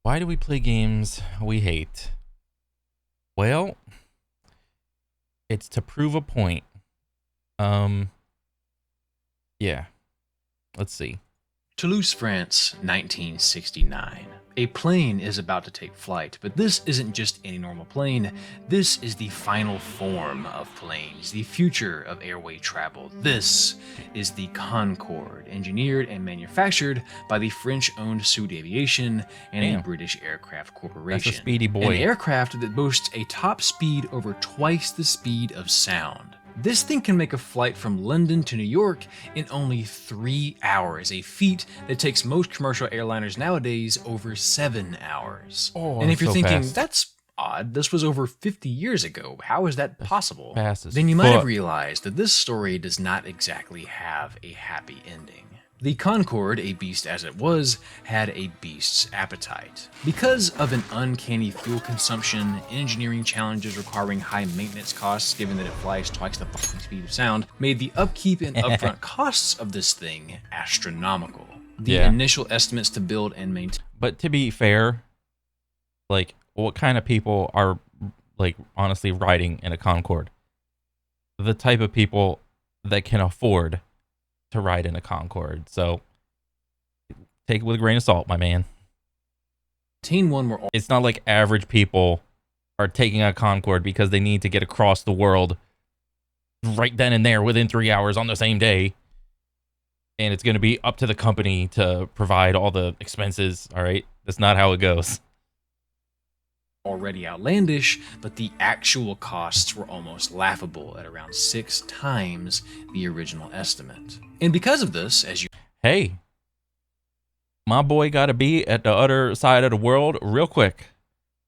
Why do we play games we hate? Well, it's to prove a point. Yeah. Let's see. Toulouse, France, 1969. A plane is about to take flight, but this isn't just any normal plane. This is the final form of planes, the future of airway travel. This is the Concorde, engineered and manufactured by the French-owned Sud Aviation and a British Aircraft Corporation. That's a speedy boy. An aircraft that boasts a top speed over twice the speed of sound. This thing can make a flight from London to New York in only 3 hours, a feat that takes most commercial airliners nowadays over 7 hours. Oh, and if you're so thinking, fast. that's odd, this was over 50 years ago, how is that possible? Fast as Then you might have fuck. realized that this story does not exactly have a happy ending. The Concorde, a beast as it was, had a beast's appetite. Because of an uncanny fuel consumption, engineering challenges requiring high maintenance costs given that it flies twice the fucking speed of sound, made the upkeep and upfront costs of this thing astronomical. The initial estimates to build and maintain. But to be fair, like, what kind of people are, like, honestly riding in a Concorde? The type of people that can afford to ride in a Concorde. So take it with a grain of salt, my man. One were It's not like average people are taking a Concorde because they need to get across the world right then and there within 3 hours on the same day. And it's going to be up to the company to provide all the expenses. All right. That's not how it goes. already outlandish, but the actual costs were almost laughable at around 6 times the original estimate. And because of this, as you Hey, my boy got to be at the other side of the world real quick.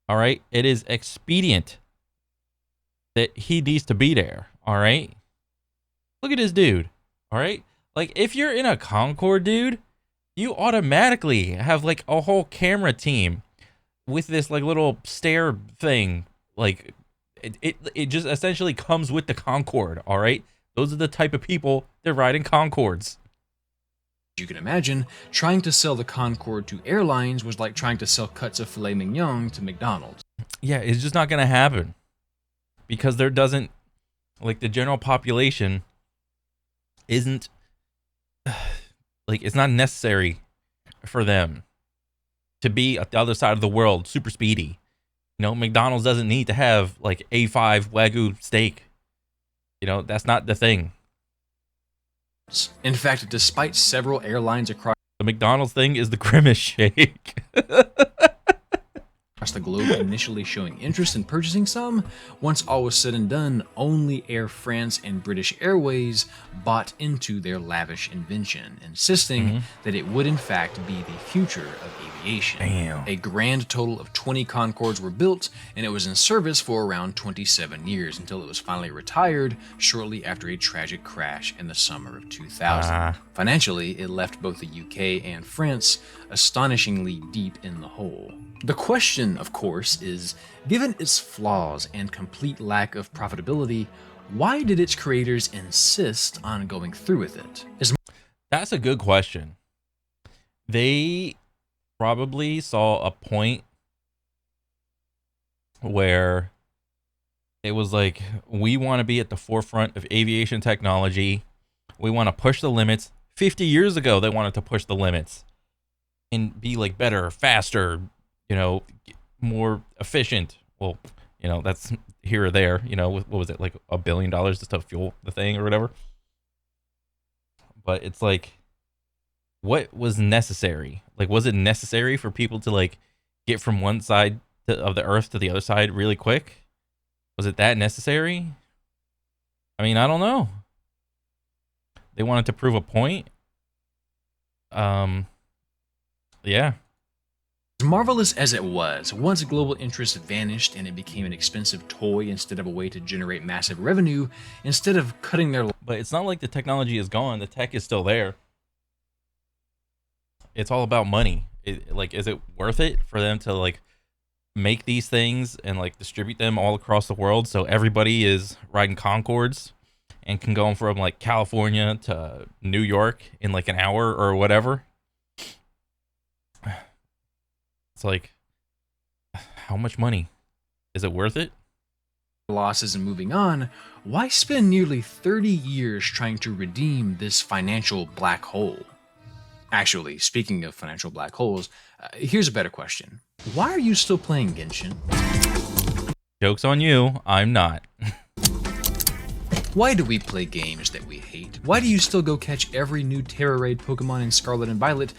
All right. It is expedient that he needs to be there. All right. Look at this dude. All right. Like, if you're in a Concorde, dude, you automatically have like a whole camera team with this like little stair thing. Like, it just essentially comes with the Concorde. All right. Those are the type of people that ride in Concordes. you can imagine, trying to sell the Concorde to airlines was like trying to sell cuts of filet mignon to McDonald's. Yeah, it's just not going to happen because there doesn't, like, the general population isn't, like, it's not necessary for them to be at the other side of the world super speedy. You know, McDonald's doesn't need to have like A5 Wagyu steak. You know, that's not the thing. In fact, despite several airlines across The McDonald's thing is the Grimace shake. the globe initially showing interest in purchasing some, once all was said and done, only Air France and British Airways bought into their lavish invention, insisting that it would in fact be the future of aviation. Damn. A grand total of 20 Concordes were built, and it was in service for around 27 years until it was finally retired shortly after a tragic crash in the summer of 2000. Financially, it left both the UK and France astonishingly deep in the hole. The question, of course, is, given its flaws and complete lack of profitability, why did its creators insist on going through with it? That's a good question. They probably saw a point where it was like, we want to be at the forefront of aviation technology. We want to push the limits. 50 years ago, they wanted to push the limits and be like better, faster, you know, more efficient. Well, you know, that's here or there, you know, what was it, like $1 billion just to fuel the thing or whatever? But it's like, what was necessary? Like, was it necessary for people to like get from one side of the earth to the other side really quick? Was it that necessary? I mean, I don't know. They wanted to prove a point. Yeah. As marvelous as it was, once global interest vanished and it became an expensive toy instead of a way to generate massive revenue, instead of cutting their But it's not like the technology is gone. The tech is still there. It's all about money. Like, is it worth it for them to like make these things and like distribute them all across the world so everybody is riding Concordes and can go from like California to New York in like an hour or whatever? It's like, How much money? Is it worth it? losses and moving on, why spend nearly 30 years trying to redeem this financial black hole? Actually, speaking of financial black holes, here's a better question. Why are you still playing Genshin? Joke's on you. I'm not. Why do we play games that we hate? Why do you still go catch every new Terra Raid Pokemon in Scarlet and Violet?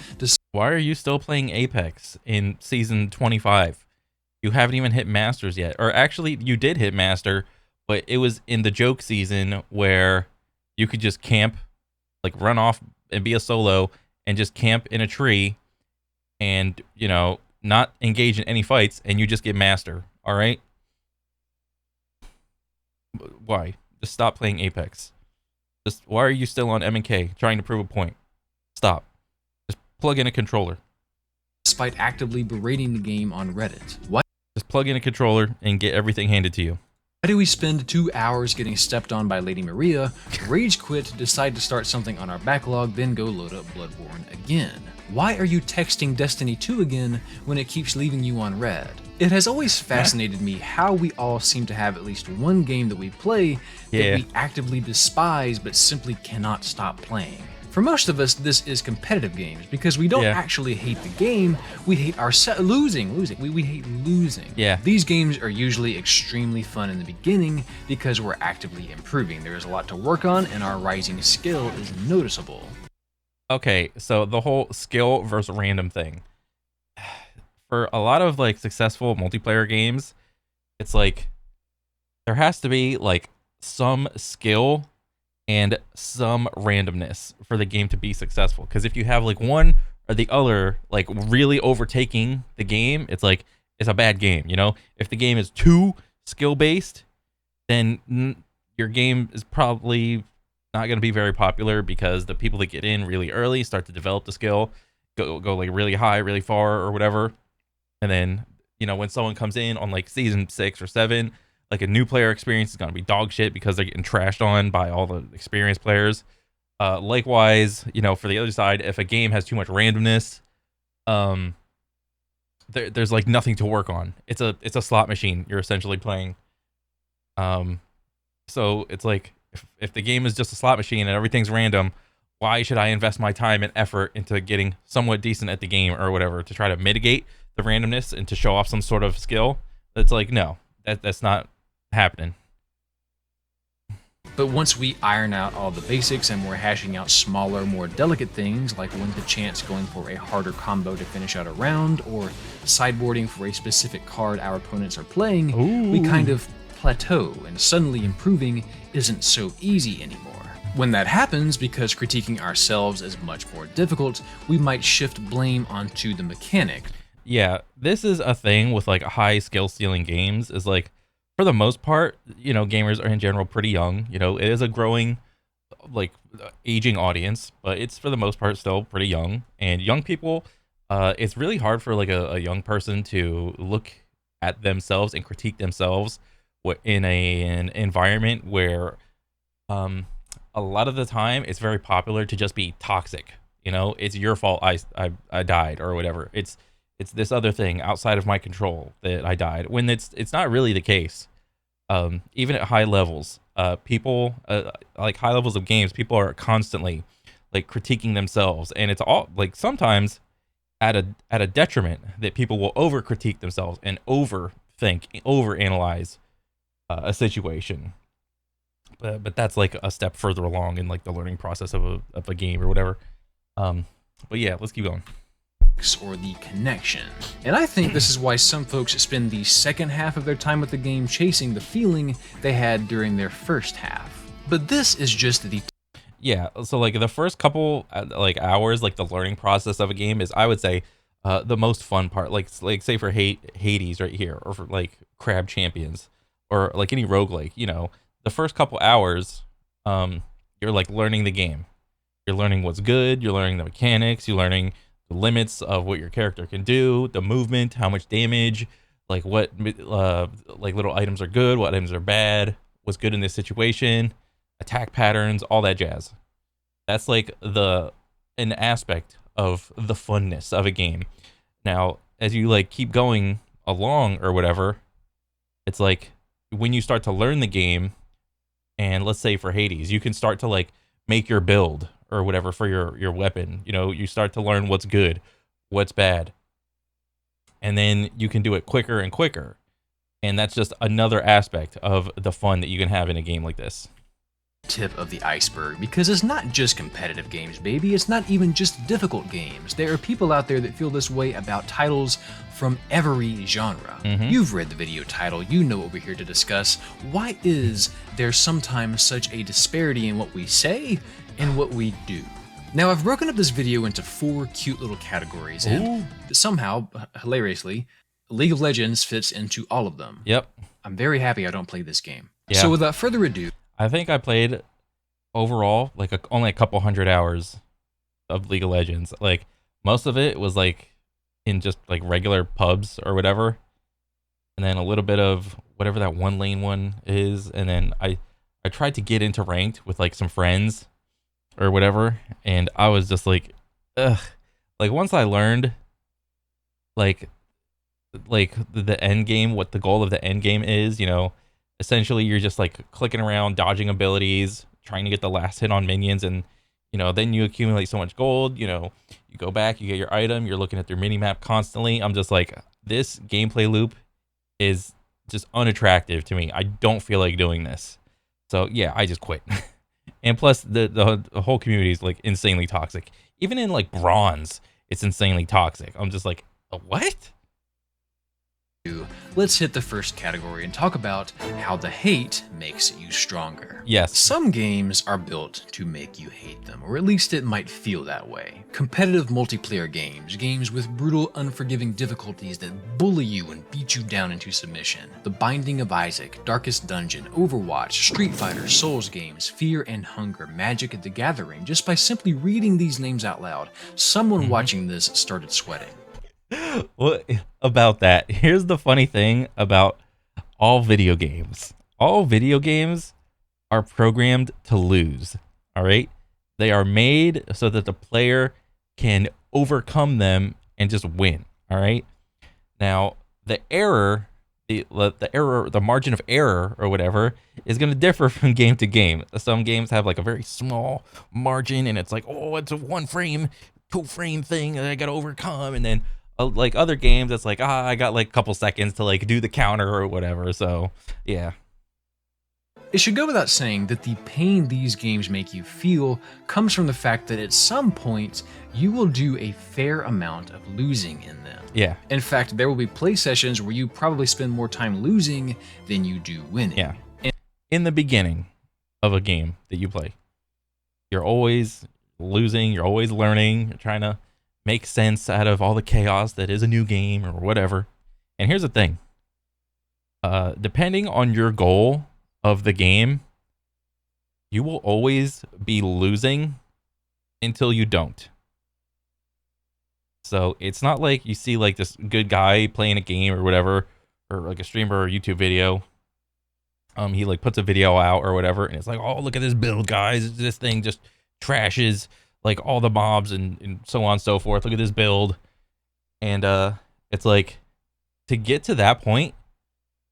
Why are you still playing Apex in Season 25? You haven't even hit Masters yet. Or actually, you did hit Master, but it was in the joke season where you could just camp, like run off and be a solo and just camp in a tree and, you know, not engage in any fights, and you just get Master, all right? Why? Just stop playing Apex. Just why are you still on M&K trying to prove a point? Stop. Just plug in a controller. Despite actively berating the game on Reddit, why Just plug in a controller and get everything handed to you. do we spend 2 hours getting stepped on by Lady Maria, rage quit, decide to start something on our backlog, then go load up Bloodborne again? Why are you texting Destiny 2 again when it keeps leaving you on red? It has always fascinated me how we all seem to have at least one game that we play that we actively despise but simply cannot stop playing. For most of us, this is competitive games because we don't actually hate the game. We hate losing. We hate losing. Yeah. These games are usually extremely fun in the beginning because we're actively improving. There is a lot to work on, and our rising skill is noticeable. Okay, so the whole skill versus random thing. For a lot of like successful multiplayer games, it's like there has to be like some skill and some randomness for the game to be successful. Because if you have like one or the other like really overtaking the game, it's like it's a bad game, you know? If the game is too skill based, then your game is probably not going to be very popular because the people that get in really early start to develop the skill, go like really high, really far or whatever. And then, you know, when someone comes in on like season 6 or 7, like a new player experience is going to be dog shit because they're getting trashed on by all the experienced players. Likewise, you know, for the other side, if a game has too much randomness, there's like nothing to work on. It's a slot machine you're essentially playing. So it's like if the game is just a slot machine and everything's random, why should I invest my time and effort into getting somewhat decent at the game or whatever to try to mitigate the randomness and to show off some sort of skill? That's like, no, that's not happening. But once we iron out all the basics and we're hashing out smaller, more delicate things like when to chance going for a harder combo to finish out a round or sideboarding for a specific card our opponents are playing, we kind of plateau and suddenly improving isn't so easy anymore. When that happens, because critiquing ourselves is much more difficult, we might shift blame onto the mechanic. Yeah, this is a thing with like high skill ceiling games is like, for the most part, you know, gamers are in general pretty young. You know, it is a growing, like, aging audience, but it's for the most part still pretty young. And young people, it's really hard for like a young person to look at themselves and critique themselves in an environment where, a lot of the time it's very popular to just be toxic. You know, it's your fault I died or whatever. It's this other thing outside of my control that I died, when it's not really the case. Even at high levels, people like high levels of games, people are constantly like critiquing themselves, and it's all like sometimes at a detriment that people will over critique themselves and overthink, overanalyze a situation. But that's like a step further along in like the learning process of a game or whatever. But yeah, let's keep going. Or the connection. And I think this is why some folks spend the second half of their time with the game chasing the feeling they had during their first half. But this is just the so like the first couple like hours, like the learning process of a game is, I would say, the most fun part. Like say for Hades right here, or for like Crab Champions, or like any roguelike, you know, the first couple hours, you're like learning the game. You're learning what's good, you're learning the mechanics, you're learning the limits of what your character can do, the movement, how much damage, like what like little items are good, what items are bad, what's good in this situation, attack patterns, all that jazz. That's like an aspect of the funness of a game. Now, as you like keep going along or whatever, it's like when you start to learn the game, and let's say for Hades, you can start to like make your build or whatever for your weapon. You know, you start to learn what's good, what's bad, and then you can do it quicker and quicker. And that's just another aspect of the fun that you can have in a game like this. Tip of the iceberg, because it's not just competitive games, baby. It's not even just difficult games. There are people out there that feel this way about titles from every genre. You've read the video title, you know what we're here to discuss. Why is there sometimes such a disparity in what we say and what we do? Now, I've broken up this video into 4 cute little categories, and somehow, hilariously, League of Legends fits into all of them. Yep. I'm very happy I don't play this game. Yeah. So without further ado, I think I played overall like only a couple hundred hours of League of Legends. Like most of it was like in just like regular pubs or whatever, and then a little bit of whatever that one lane one is, and then I tried to get into ranked with like some friends or whatever, and I was just like, ugh. Like once I learned like the end game, what the goal of the end game is, you know, essentially you're just like clicking around, dodging abilities, trying to get the last hit on minions, and you know, then you accumulate so much gold, you know, you go back, you get your item, you're looking at their mini map constantly. I'm just like, this gameplay loop is just unattractive to me. I don't feel like doing this. So yeah, I just quit. And plus the whole community is like insanely toxic. Even in like bronze, it's insanely toxic. I'm just like, what? let's hit the first category and talk about how the hate makes you stronger. Yes. Some games are built to make you hate them, or at least it might feel that way. Competitive multiplayer games, games with brutal, unforgiving difficulties that bully you and beat you down into submission. The Binding of Isaac, Darkest Dungeon, Overwatch, Street Fighter, Souls games, Fear and Hunger, Magic the Gathering. Just by simply reading these names out loud, someone watching this started sweating. What about that? Here's the funny thing about all video games. All video games are programmed to lose. All right? They are made so that the player can overcome them and just win. All right? Now, the error, the margin of error or whatever is going to differ from game to game. Some games have like a very small margin and it's like, oh, it's a 1 frame, 2 frame thing that I got to overcome, and then like other games, it's like, I got like a couple seconds to like do the counter or whatever. So, yeah. It should go without saying that the pain these games make you feel comes from the fact that at some point, you will do a fair amount of losing in them. Yeah. In fact, there will be play sessions where you probably spend more time losing than you do winning. Yeah. In the beginning of a game that you play, you're always losing, you're always learning, you're trying to make sense out of all the chaos that is a new game or whatever. And here's the thing. Depending on your goal of the game, you will always be losing until you don't. So it's not like you see like this good guy playing a game or whatever, or like a streamer or YouTube video. He like puts a video out or whatever, and it's like, oh, look at this build, guys. This thing just trashes like all the mobs and so on and so forth. Look at this build. And it's like, to get to that point,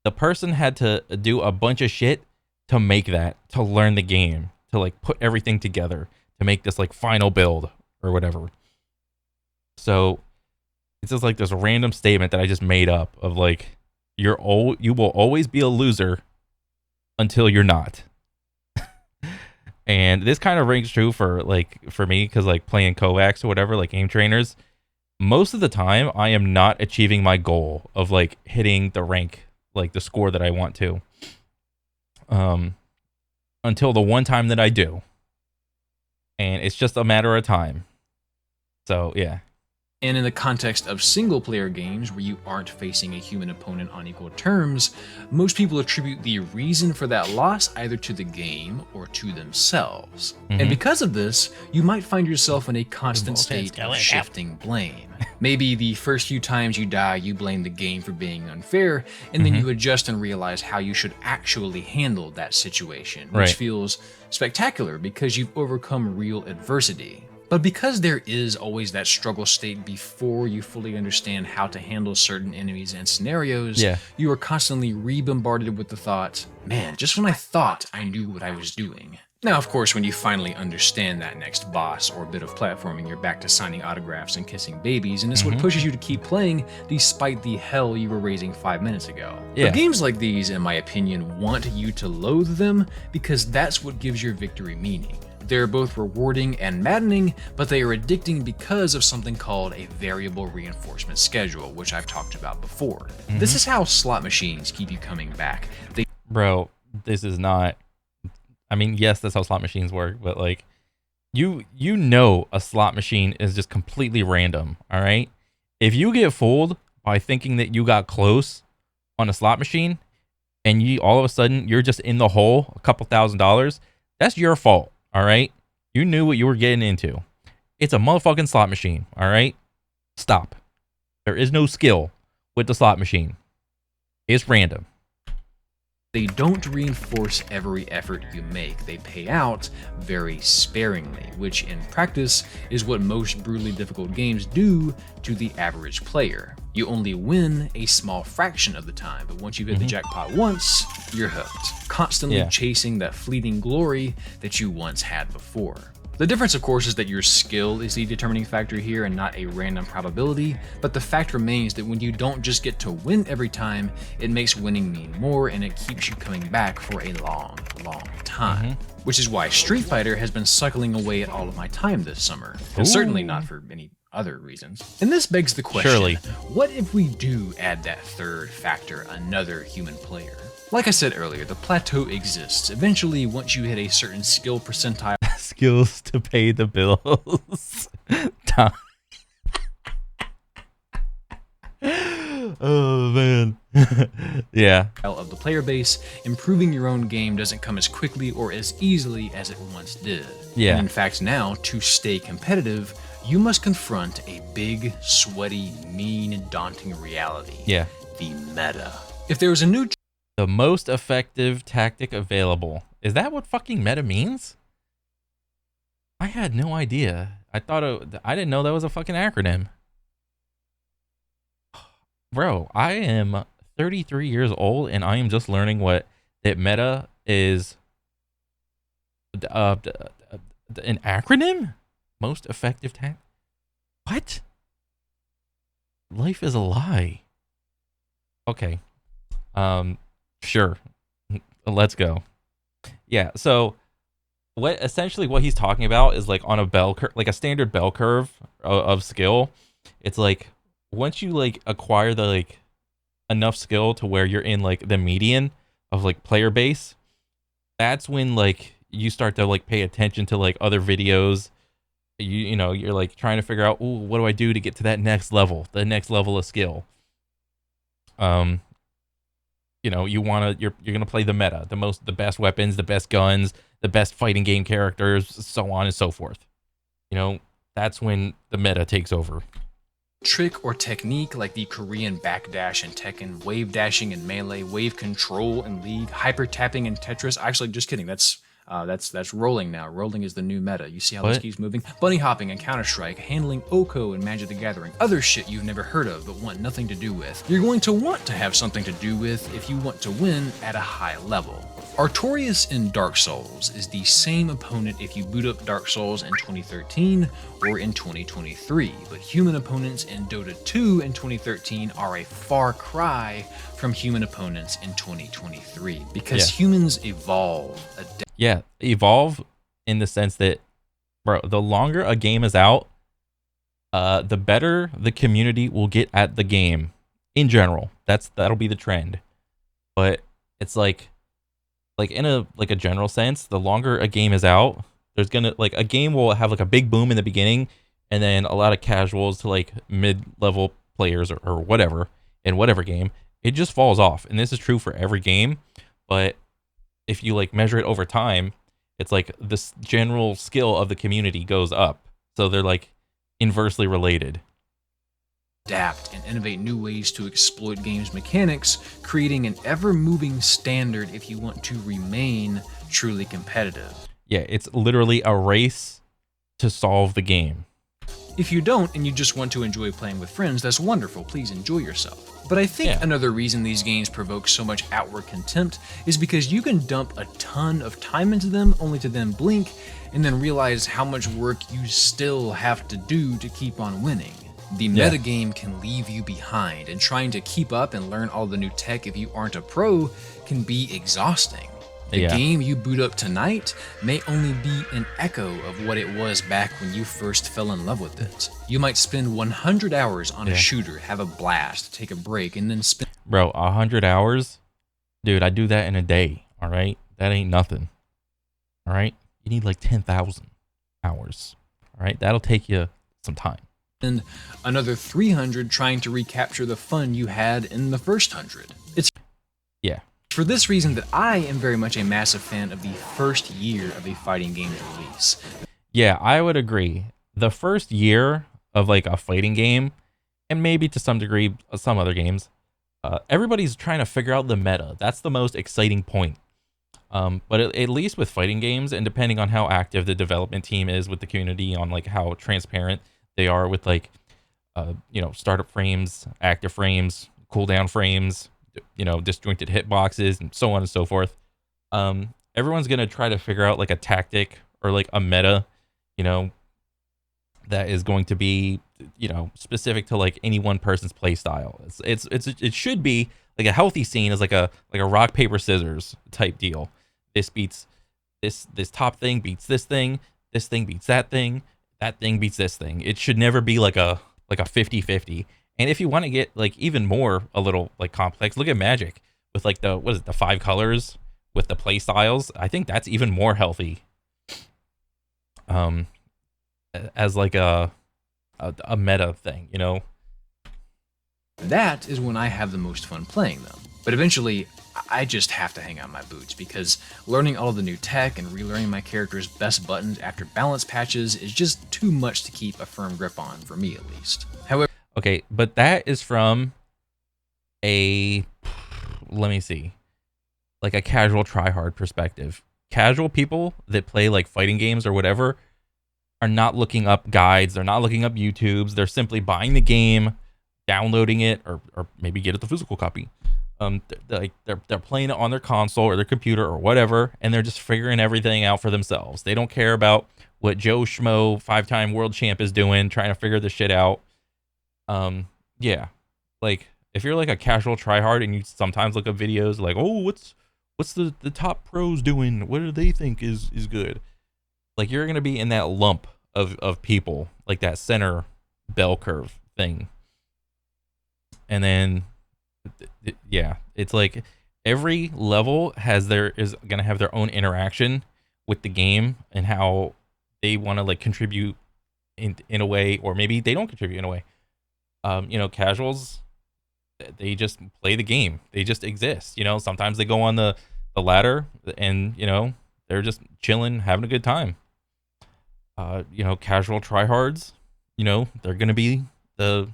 the person had to do a bunch of shit to make that, to learn the game, to like put everything together, to make this like final build or whatever. So it's just like this random statement that I just made up of like, you will always be a loser until you're not. And this kind of rings true for me, because like playing Kovacs or whatever, like game trainers, most of the time I am not achieving my goal of like hitting the rank, like the score that I want to, until the one time that I do. And it's just a matter of time. So yeah. And in the context of single-player games where you aren't facing a human opponent on equal terms, most people attribute the reason for that loss either to the game or to themselves. And because of this, you might find yourself in a constant state of shifting blame. Maybe the first few times you die, you blame the game for being unfair, and then you adjust and realize how you should actually handle that situation, which feels spectacular because you've overcome real adversity. But because there is always that struggle state before you fully understand how to handle certain enemies and scenarios, Yeah. you are constantly re-bombarded with the thought, man, just when I thought I knew what I was doing. Now, of course, when you finally understand that next boss or bit of platforming, you're back to signing autographs and kissing babies, and it's what pushes you to keep playing despite the hell you were raising 5 minutes ago. Yeah. But games like these, in my opinion, want you to loathe them because that's what gives your victory meaning. They're both rewarding and maddening, but they are addicting because of something called a variable reinforcement schedule, which I've talked about before. This is how slot machines keep you coming back. Bro, this is not... I mean, yes, that's how slot machines work, but like, you know a slot machine is just completely random, all right? If you get fooled by thinking that you got close on a slot machine, and you all of a sudden you're just in the hole, a couple $1,000s, that's your fault, all right? You knew what you were getting into. It's a motherfucking slot machine, all right? Stop. There is no skill with the slot machine. It's random. They don't reinforce every effort you make. They pay out very sparingly, which in practice is what most brutally difficult games do to the average player. You only win a small fraction of the time, but once you hit the jackpot once, you're hooked, constantly chasing that fleeting glory that you once had before. The difference, of course, is that your skill is the determining factor here and not a random probability, but the fact remains that when you don't just get to win every time, it makes winning mean more and it keeps you coming back for a long, long time. Which is why Street Fighter has been suckling away at all of my time this summer, and certainly not for any other reasons. And this begs the question, what if we do add that third factor, another human player? Like I said earlier, the plateau exists. Eventually, once you hit a certain skill percentile... Skills to pay the bills. Time. Oh, man. Yeah. ...of the player base, improving your own game doesn't come as quickly or as easily as it once did. Yeah. And in fact, now, to stay competitive, you must confront a big, sweaty, mean, daunting reality. Yeah. The meta. If there was a new... The most effective tactic available. Is that what fucking meta means? I had no idea. I didn't know that was a fucking acronym. Bro, I am 33 years old and I am just learning what that meta is. An acronym? Most effective tactic? What? Life is a lie. Okay. Sure. Let's go. Yeah, so what he's talking about is like on a bell curve, like a standard bell curve of skill. It's like once you like acquire the like enough skill to where you're in like the median of like player base, that's when like you start to like pay attention to like other videos. You know, you're like trying to figure out, ooh, what do I do to get to that next level, the next level of skill. You know, you're gonna play the meta, the best weapons, the best guns, the best fighting game characters, so on and so forth. You know, that's when the meta takes over. Trick or technique like the Korean backdash in Tekken, wave dashing in Melee, wave control in League, hyper tapping in Tetris. Actually, just kidding. That's rolling now. Rolling is the new meta. You see how this keeps moving? Bunny hopping in Counter-Strike, handling Oko in Magic the Gathering. Other shit you've never heard of but want nothing to do with. You're going to want to have something to do with if you want to win at a high level. Artorias in Dark Souls is the same opponent if you boot up Dark Souls in 2013 or in 2023, but human opponents in Dota 2 in 2013 are a far cry from human opponents in 2023 because humans evolve. Yeah, evolve in the sense that, bro, the longer a game is out, the better the community will get at the game in general. That'll be the trend. But it's like in a general sense, the longer a game is out, there's gonna like a game will have like a big boom in the beginning, and then a lot of casuals to like mid-level players or whatever in whatever game, it just falls off. And this is true for every game, but if you like measure it over time, it's like this general skill of the community goes up. So they're like inversely related. Adapt and innovate new ways to exploit games mechanics, creating an ever-moving standard if you want to remain truly competitive. Yeah, it's literally a race to solve the game. If you don't and you just want to enjoy playing with friends, that's wonderful. Please enjoy yourself. But I think another reason these games provoke so much outward contempt is because you can dump a ton of time into them only to then blink and then realize how much work you still have to do to keep on winning. The metagame can leave you behind, and trying to keep up and learn all the new tech if you aren't a pro can be exhausting. The game you boot up tonight may only be an echo of what it was back when you first fell in love with it. You might spend 100 hours on a shooter, have a blast, take a break, and then spend... Bro, 100 hours? Dude, I do that in a day, all right? That ain't nothing, all right? You need like 10,000 hours, all right? That'll take you some time. And another 300 trying to recapture the fun you had in the first 100. It's for this reason that I am very much a massive fan of the first year of a fighting game's release. Yeah, I would agree. The first year of like a fighting game, and maybe to some degree some other games, everybody's trying to figure out the meta. That's the most exciting point. But at least with fighting games, and depending on how active the development team is with the community, on like how transparent they are with like, startup frames, active frames, cooldown frames, disjointed hitboxes, and so on and so forth. Everyone's gonna try to figure out like a tactic or like a meta, that is going to be, specific to like any one person's play style. It should be like a healthy scene is like a rock paper scissors type deal. This beats this top thing beats this thing beats that thing beats this thing. It should never be like a 50-50. And if you want to get like even more a little like complex, look at Magic with like the 5 colors with the play styles. I think that's even more healthy. As like a meta thing, That is when I have the most fun playing them. But eventually, I just have to hang out my boots because learning all of the new tech and relearning my character's best buttons after balance patches is just too much to keep a firm grip on, for me at least. However, okay, but that is from let me see, like a casual tryhard perspective. Casual people that play like fighting games or whatever are not looking up guides. They're not looking up YouTubes. They're simply buying the game, downloading it, or maybe get it the physical copy. They're playing it on their console or their computer or whatever, and they're just figuring everything out for themselves. They don't care about what Joe Schmo 5-time world champ is doing, trying to figure this shit out. Like if you're like a casual tryhard and you sometimes look up videos like, oh, what's the top pros doing? What do they think is good? Like you're gonna be in that lump of people, like that center bell curve thing. And then it's like every level is gonna have their own interaction with the game and how they want to like contribute in a way, or maybe they don't contribute in a way. Casuals, they just play the game. They just exist. Sometimes they go on the ladder and they're just chilling, having a good time. Casual tryhards, they're gonna be the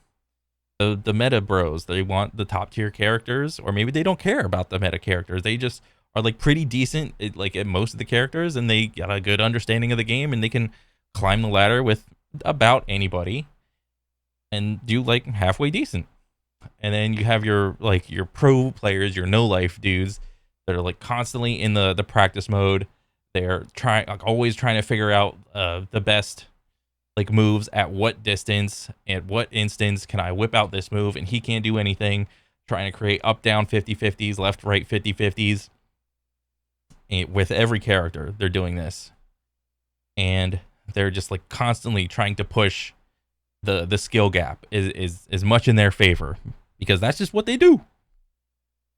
meta bros. They want the top tier characters, or maybe they don't care about the meta characters. They just are like pretty decent at most of the characters, and they got a good understanding of the game, and they can climb the ladder with about anybody and do like halfway decent. And then you have your pro players, your no life dudes that are like constantly in the practice mode. They're always trying to figure out the best like moves at what distance, at what instance can I whip out this move, and he can't do anything. Trying to create up down 50-50s, left right 50-50s. And with every character, they're doing this, and they're just like constantly trying to push the skill gap is much in their favor because that's just what they do.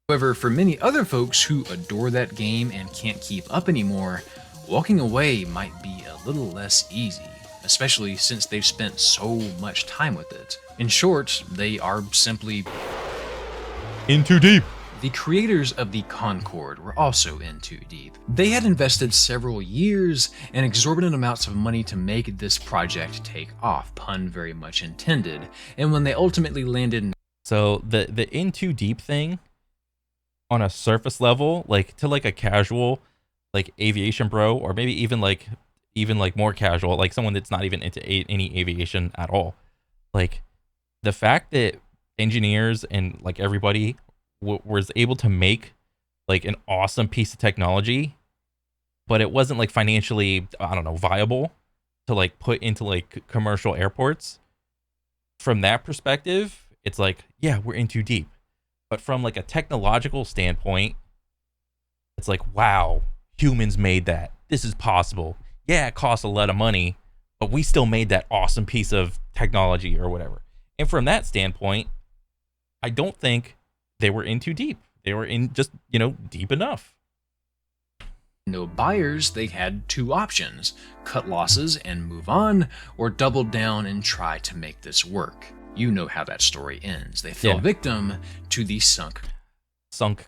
However, for many other folks who adore that game and can't keep up anymore, walking away might be a little less easy, especially since they've spent so much time with it. In short, they are simply in too deep. The creators of the Concord were also in too deep. They had invested several years and exorbitant amounts of money to make this project take off, pun very much intended, and when they ultimately landed... So the in too deep thing, on a surface level, like to like a casual like aviation bro, or maybe even like even like more casual, like someone that's not even into any aviation at all, like the fact that engineers and like everybody was able to make like an awesome piece of technology, but it wasn't like financially, I don't know, viable to like put into like commercial airports. From that perspective, it's like, yeah, we're in too deep. But from like a technological standpoint, it's like, wow, humans made that. This is possible. Yeah, it costs a lot of money, but we still made that awesome piece of technology or whatever. And from that standpoint, I don't think they were in too deep. They were in just, deep enough. No buyers, they had two options: cut losses and move on, or double down and try to make this work. You know how that story ends. They fell victim to the sunk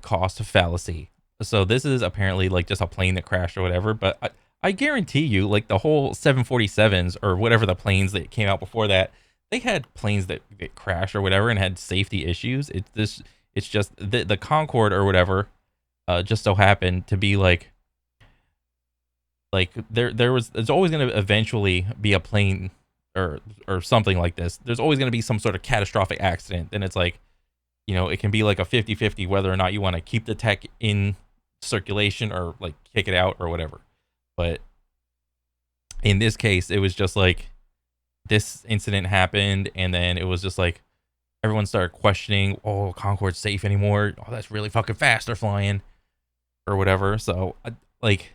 cost fallacy. So this is apparently like just a plane that crashed or whatever, but I guarantee you, like the whole 747s or whatever the planes that came out before that, they had planes that crashed or whatever and had safety issues. It's just the Concorde or whatever just so happened to be like there's always going to eventually be a plane or something like this. There's always going to be some sort of catastrophic accident. And it's like, it can be like a 50-50 whether or not you want to keep the tech in circulation or like kick it out or whatever. But in this case, it was just like this incident happened, and then it was just like everyone started questioning, oh, Concorde's safe anymore? Oh, that's really fucking fast they're flying or whatever. So like,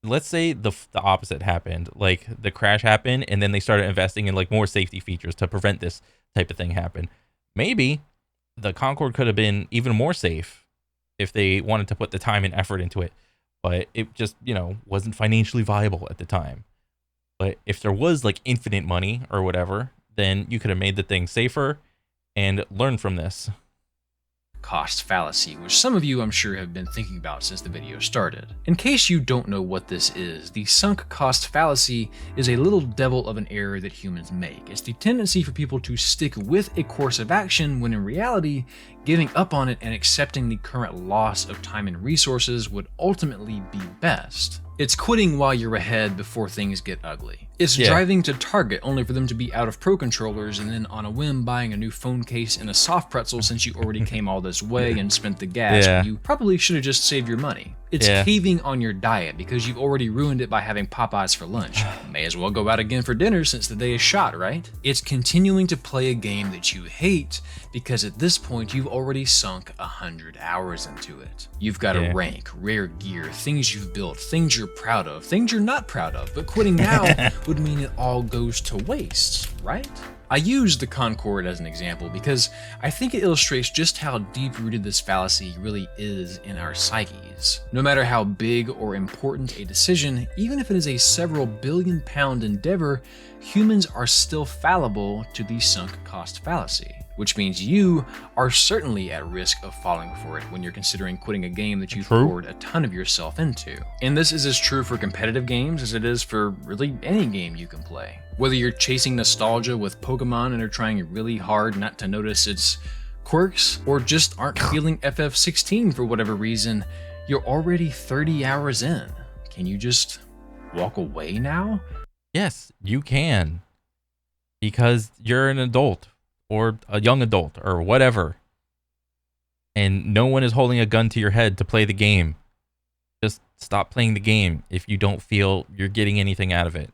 let's say the opposite happened, like the crash happened and then they started investing in like more safety features to prevent this type of thing happen. Maybe the Concorde could have been even more safe if they wanted to put the time and effort into it, but it just, wasn't financially viable at the time. But if there was like infinite money or whatever, then you could have made the thing safer and learned from this. Cost fallacy, which some of you I'm sure have been thinking about since the video started. In case you don't know what this is, the sunk cost fallacy is a little devil of an error that humans make. It's the tendency for people to stick with a course of action when in reality, giving up on it and accepting the current loss of time and resources would ultimately be best. It's quitting while you're ahead before things get ugly. It's driving to Target only for them to be out of Pro controllers and then on a whim buying a new phone case and a soft pretzel since you already came all this way and spent the gas when you probably should have just saved your money. It's caving on your diet because you've already ruined it by having Popeyes for lunch. May as well go out again for dinner since the day is shot, right? It's continuing to play a game that you hate because at this point you've already sunk 100 hours into it. You've got a rank, rare gear, things you've built, things you're proud of, things you're not proud of, but quitting now would mean it all goes to waste, right? I use the Concorde as an example because I think it illustrates just how deep-rooted this fallacy really is in our psyches. No matter how big or important a decision, even if it is a several billion-pound endeavor, humans are still fallible to the sunk cost fallacy. Which means you are certainly at risk of falling for it when you're considering quitting a game that you've poured a ton of yourself into. And this is as true for competitive games as it is for really any game you can play. Whether you're chasing nostalgia with Pokemon and are trying really hard not to notice its quirks, or just aren't feeling FF16 for whatever reason, you're already 30 hours in. Can you just walk away now? Yes, you can. Because you're an adult. Or a young adult, or whatever. And no one is holding a gun to your head to play the game. Just stop playing the game if you don't feel you're getting anything out of it.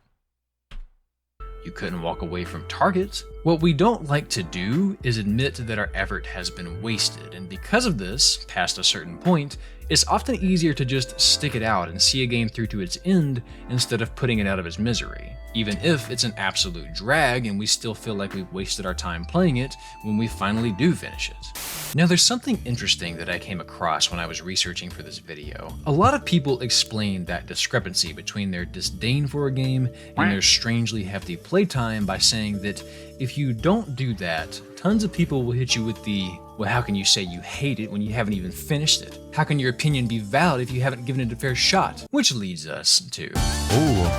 You couldn't walk away from Target. What we don't like to do is admit that our effort has been wasted, and because of this, past a certain point, it's often easier to just stick it out and see a game through to its end instead of putting it out of its misery, even if it's an absolute drag and we still feel like we've wasted our time playing it when we finally do finish it. Now there's something interesting that I came across when I was researching for this video. A lot of people explain that discrepancy between their disdain for a game and their strangely hefty playtime by saying that if you don't do that, tons of people will hit you with the, well, how can you say you hate it when you haven't even finished it? How can your opinion be valid if you haven't given it a fair shot? Which leads us to... Ooh.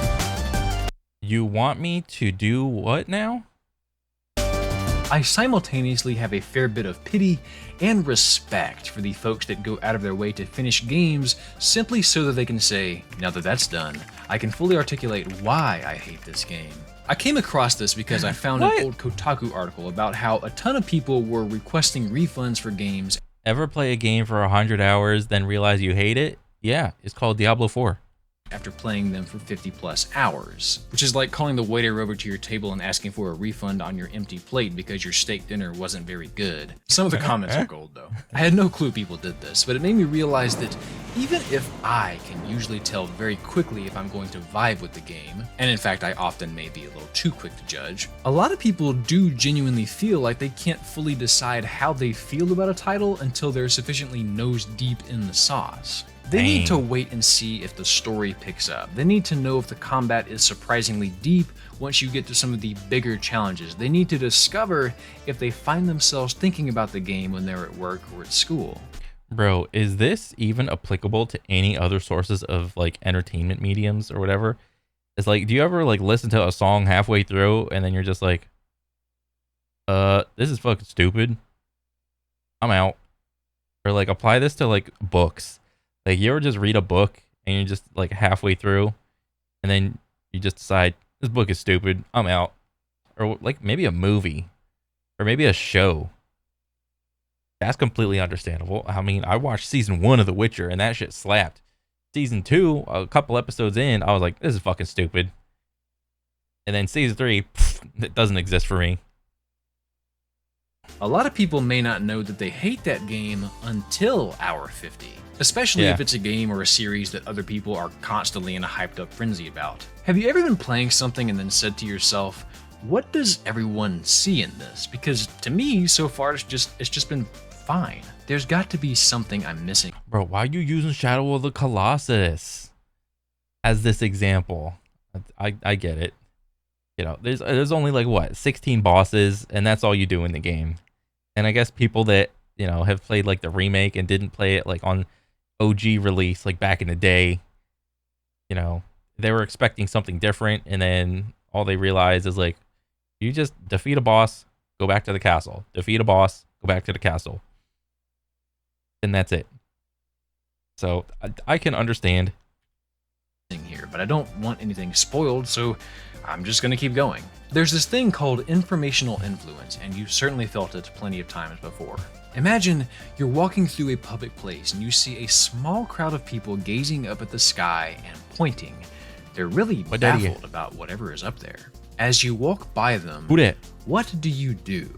You want me to do what now? I simultaneously have a fair bit of pity and respect for the folks that go out of their way to finish games simply so that they can say, now that that's done, I can fully articulate why I hate this game. I came across this because I found an old Kotaku article about how a ton of people were requesting refunds for games. Ever play a game for 100 hours, then realize you hate it? Yeah, it's called Diablo 4. After playing them for 50 plus hours, which is like calling the waiter over to your table and asking for a refund on your empty plate because your steak dinner wasn't very good. Some of the comments are gold though. I had no clue people did this, but it made me realize that even if I can usually tell very quickly if I'm going to vibe with the game, and in fact I often may be a little too quick to judge, a lot of people do genuinely feel like they can't fully decide how they feel about a title until they're sufficiently nose deep in the sauce. They need to wait and see if the story picks up. They need to know if the combat is surprisingly deep once you get to some of the bigger challenges. They need to discover if they find themselves thinking about the game when they're at work or at school. Bro, is this even applicable to any other sources of like entertainment mediums or whatever? It's like, do you ever like listen to a song halfway through and then you're just like, this is fucking stupid, I'm out? Or like apply this to like books. Like, you ever just read a book and you're just like halfway through and then you just decide, this book is stupid, I'm out? Or like maybe a movie or maybe a show. That's completely understandable. I mean, I watched season 1 of The Witcher and that shit slapped. Season 2, a couple episodes in, I was like, this is fucking stupid. And then season 3, it doesn't exist for me. A lot of people may not know that they hate that game until hour 50, especially if it's a game or a series that other people are constantly in a hyped up frenzy about. Have you ever been playing something and then said to yourself, what does everyone see in this? Because to me, so far, it's just been fine. There's got to be something I'm missing. Bro, why are you using Shadow of the Colossus as this example? I get it. You know, there's only like what, 16 bosses, and that's all you do in the game. And I guess people that, you know, have played like the remake and didn't play it like on OG release like back in the day, you know, they were expecting something different, and then all they realize is like, you just defeat a boss, go back to the castle. Defeat a boss, go back to the castle. And that's it. So I can understand here, but I don't want anything spoiled, so I'm just gonna keep going. There's this thing called informational influence, and you've certainly felt it plenty of times before. Imagine you're walking through a public place and you see a small crowd of people gazing up at the sky and pointing. They're really baffled about whatever is up there. As you walk by them, what do you do?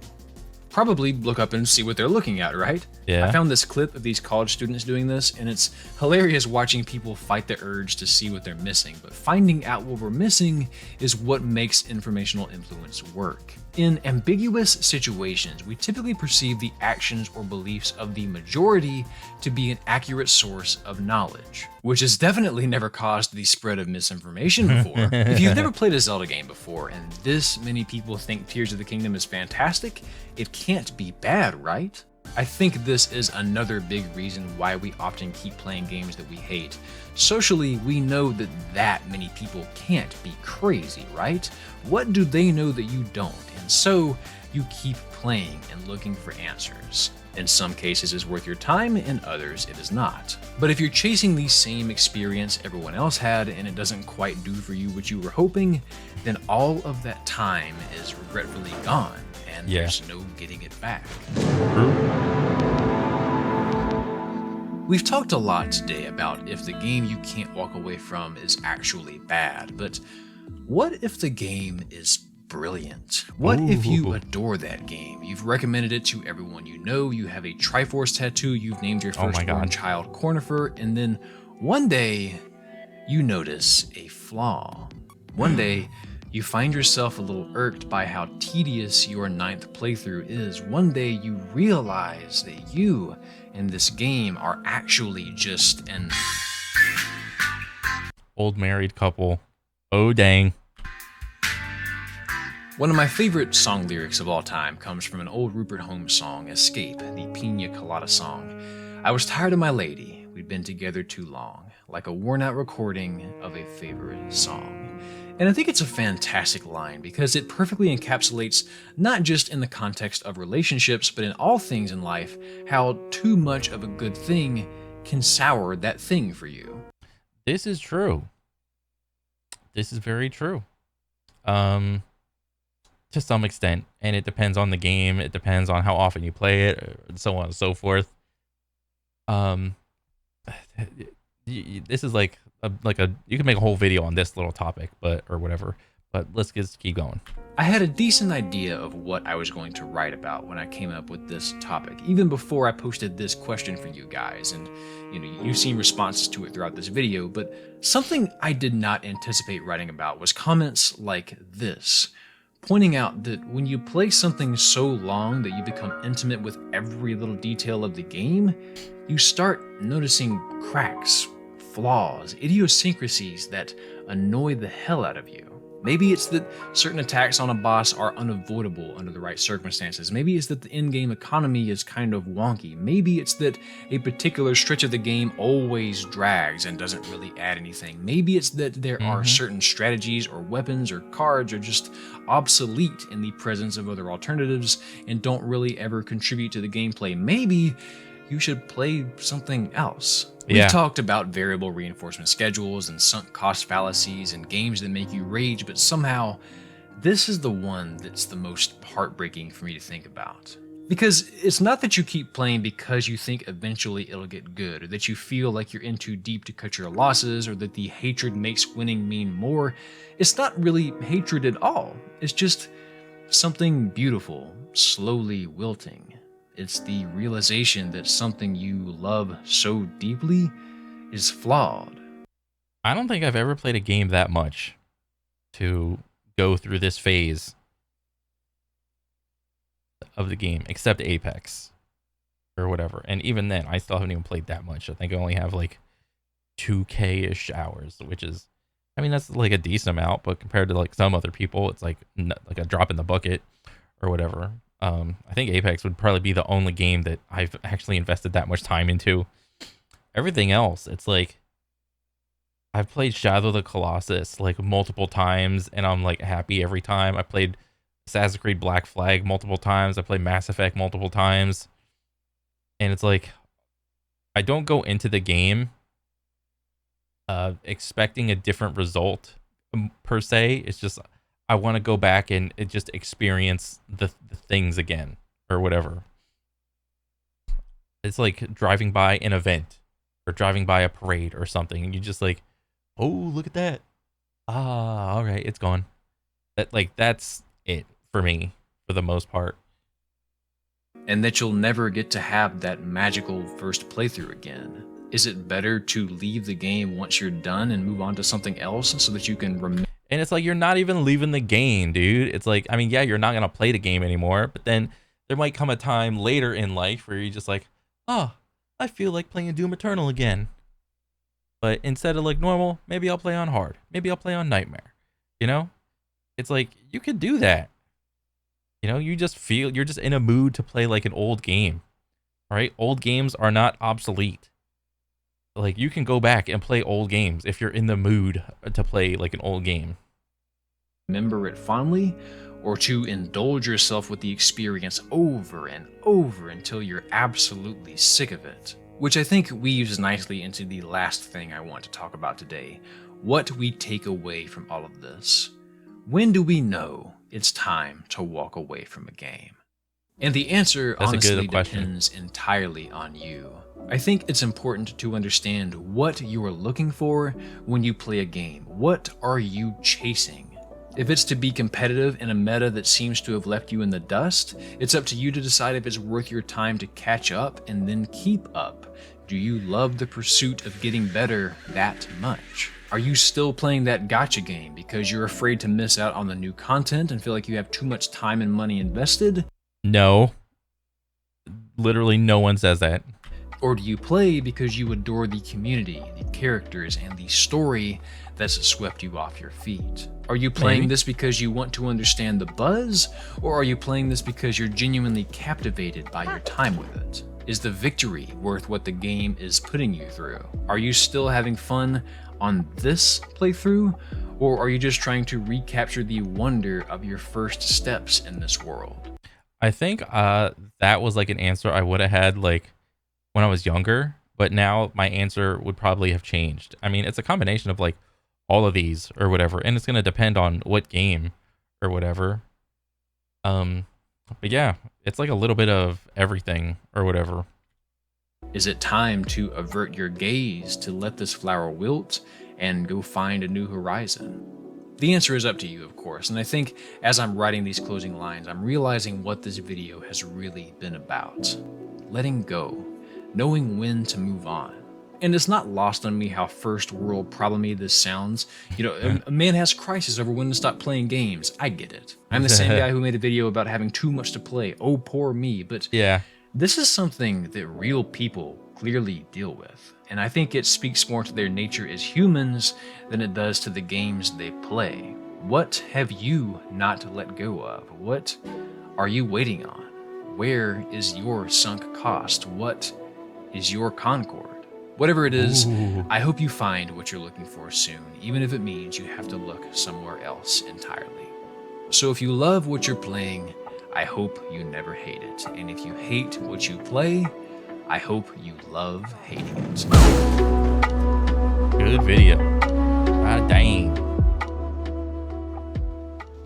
Probably look up and see what they're looking at, right? Yeah. I found this clip of these college students doing this, and it's hilarious watching people fight the urge to see what they're missing. But finding out what we're missing is what makes informational influence work. In ambiguous situations, we typically perceive the actions or beliefs of the majority to be an accurate source of knowledge, which has definitely never caused the spread of misinformation before. If you've never played a Zelda game before and this many people think Tears of the Kingdom is fantastic, it can't be bad, right? I think this is another big reason why we often keep playing games that we hate. Socially, we know that many people can't be crazy, right? What do they know that you don't? And so, you keep playing and looking for answers. In some cases it's worth your time, in others it is not. But if you're chasing the same experience everyone else had and it doesn't quite do for you what you were hoping, then all of that time is regretfully gone, and there's no getting it back. We've talked a lot today about if the game you can't walk away from is actually bad, but what if the game is brilliant? What if you adore that game? You've recommended it to everyone you know, you have a Triforce tattoo, you've named your firstborn child Cornifer, and then one day you notice a flaw. One day you find yourself a little irked by how tedious your 9th playthrough is. One day you realize that you and this game are actually just an old married couple. Oh dang. One of my favorite song lyrics of all time comes from an old Rupert Holmes song, Escape, the Pina Colada song. I was tired of my lady, we'd been together too long, like a worn-out recording of a favorite song. And I think it's a fantastic line because it perfectly encapsulates, not just in the context of relationships, but in all things in life, how too much of a good thing can sour that thing for you. This is true. This is very true. To some extent, and it depends on the game. It depends on how often you play it, and so on and so forth. This is like a you can make a whole video on this little topic, but or whatever. But let's just keep going. I had a decent idea of what I was going to write about when I came up with this topic, even before I posted this question for you guys, and you've seen responses to it throughout this video, but something I did not anticipate writing about was comments like this, pointing out that when you play something so long that you become intimate with every little detail of the game, you start noticing cracks, flaws, idiosyncrasies that annoy the hell out of you. Maybe it's that certain attacks on a boss are unavoidable under the right circumstances. Maybe it's that the in-game economy is kind of wonky. Maybe it's that a particular stretch of the game always drags and doesn't really add anything. Maybe it's that there are certain strategies or weapons or cards are just obsolete in the presence of other alternatives and don't really ever contribute to the gameplay. Maybe you should play something else. We've talked about variable reinforcement schedules and sunk cost fallacies and games that make you rage, but somehow this is the one that's the most heartbreaking for me to think about. Because it's not that you keep playing because you think eventually it'll get good, or that you feel like you're in too deep to cut your losses, or that the hatred makes winning mean more. It's not really hatred at all. It's just something beautiful, slowly wilting. It's the realization that something you love so deeply is flawed. I don't think I've ever played a game that much to go through this phase of the game, except Apex or whatever. And even then, I still haven't even played that much. I think I only have like 2K-ish hours, which is, I mean, that's like a decent amount, but compared to like some other people, it's like a drop in the bucket or whatever. I think Apex would probably be the only game that I've actually invested that much time into. Everything else, it's like I've played Shadow of the Colossus like multiple times, and I'm like happy every time. I played Assassin's Creed Black Flag multiple times. I played Mass Effect multiple times, and it's like I don't go into the game expecting a different result per se. It's just I want to go back and just experience the things again or whatever. It's like driving by an event or driving by a parade or something, and you just like, oh, look at that. Ah, all right, it's gone. That's it for me for the most part. And that you'll never get to have that magical first playthrough again. Is it better to leave the game once you're done and move on to something else so that you can remember? And it's like, you're not even leaving the game, dude. It's like, I mean, yeah, you're not going to play the game anymore, but then there might come a time later in life where you're just like, oh, I feel like playing Doom Eternal again. But instead of like normal, maybe I'll play on hard. Maybe I'll play on nightmare. You know? It's like, you could do that. You know, you just feel, you're just in a mood to play like an old game. Right? Old games are not obsolete. Like, you can go back and play old games if you're in the mood to play like an old game. Remember it fondly, or to indulge yourself with the experience over and over until you're absolutely sick of it. Which I think weaves nicely into the last thing I want to talk about today, what we take away from all of this. When do we know it's time to walk away from a game? And the answer honestly depends entirely on you. I think it's important to understand what you are looking for when you play a game. What are you chasing? If it's to be competitive in a meta that seems to have left you in the dust, it's up to you to decide if it's worth your time to catch up and then keep up. Do you love the pursuit of getting better that much? Are you still playing that gacha game because you're afraid to miss out on the new content and feel like you have too much time and money invested? No. Literally no one says that. Or do you play because you adore the community, the characters, and the story that's swept you off your feet? Are you playing this because you want to understand the buzz, or are you playing this because you're genuinely captivated by your time with it? Is the victory worth what the game is putting you through? Are you still having fun on this playthrough, or are you just trying to recapture the wonder of your first steps in this world? I think that was like an answer I would have had like when I was younger, but now my answer would probably have changed. I mean, it's a combination of like all of these or whatever, and it's gonna depend on what game or whatever. But yeah, it's like a little bit of everything or whatever. Is it time to avert your gaze, to let this flower wilt, and go find a new horizon? The answer is up to you, of course, and I think as I'm writing these closing lines, I'm realizing what this video has really been about. Letting go, knowing when to move on. And it's not lost on me how first world problem-y this sounds. You know, a man has crisis over when to stop playing games. I get it. I'm the same guy who made a video about having too much to play. Oh, poor me. But Yeah. this is something that real people clearly deal with. And I think it speaks more to their nature as humans than it does to the games they play. What have you not let go of? What are you waiting on? Where is your sunk cost? What is your concord? Whatever it is, I hope you find what you're looking for soon, even if it means you have to look somewhere else entirely. So if you love what you're playing, I hope you never hate it. And if you hate what you play, I hope you love hating it. Good video. God dang.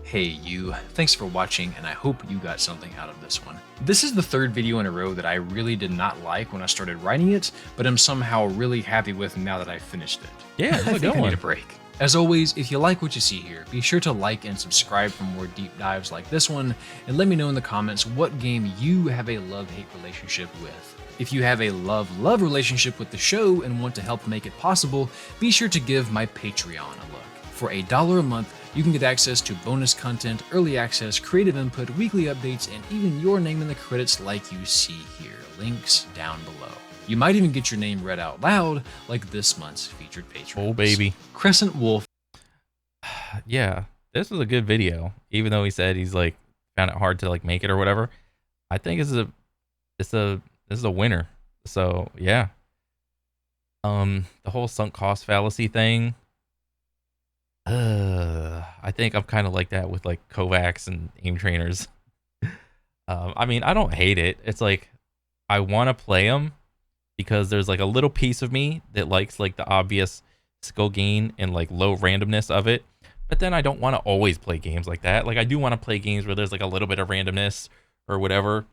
Hey you, thanks for watching, and I hope you got something out of this one. This is the third video in a row that I really did not like when I started writing it, but I'm somehow really happy with now that I finished it. Yeah, I think I need a break. As always, if you like what you see here, be sure to like and subscribe for more deep dives like this one, and let me know in the comments what game you have a love-hate relationship with. If you have a love-love relationship with the show and want to help make it possible, be sure to give my Patreon a look. For $1 a month, you can get access to bonus content, early access, creative input, weekly updates, and even your name in the credits like you see here. Links down below. You might even get your name read out loud like this month's featured patron. Oh, baby. Crescent Wolf. Yeah, this was a good video. Even though he said he's like found it hard to like make it or whatever, I think this is a winner. So yeah. The whole sunk cost fallacy thing. I think I'm kind of like that with like Kovacs and aim trainers. I mean, I don't hate it. It's like I want to play them because there's like a little piece of me that likes like the obvious skill gain and like low randomness of it. But then I don't want to always play games like that. Like I do want to play games where there's like a little bit of randomness or whatever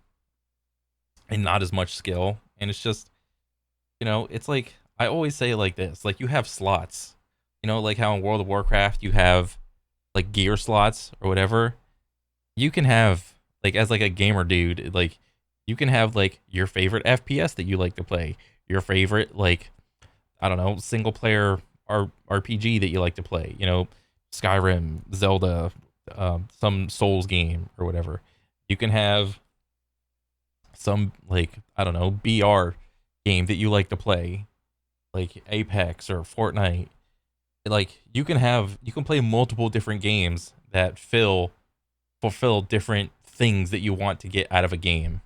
and not as much skill. And it's just, you know, it's like I always say like this, like you have slots, you know, like how in World of Warcraft you have like gear slots or whatever. You can have like as like a gamer dude, like you can have like your favorite FPS that you like to play, your favorite like I don't know, single player RPG that you like to play, you know, Skyrim, Zelda, some Souls game or whatever. You can have some like I don't know, BR game that you like to play, like Apex or Fortnite. Like you can play multiple different games that fulfill different things that you want to get out of a game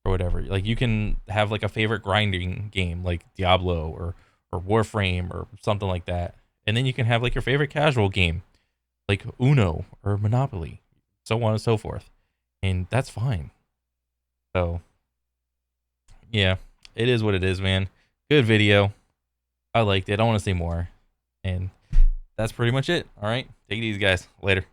or whatever. Like you can have like a favorite grinding game like Diablo or Warframe or something like that. And then you can have like your favorite casual game like Uno or Monopoly, so on and so forth. And that's fine. So yeah, it is what it is, man. Good video. I liked it. I want to see more. And that's pretty much it. All right. Take it easy, guys. Later.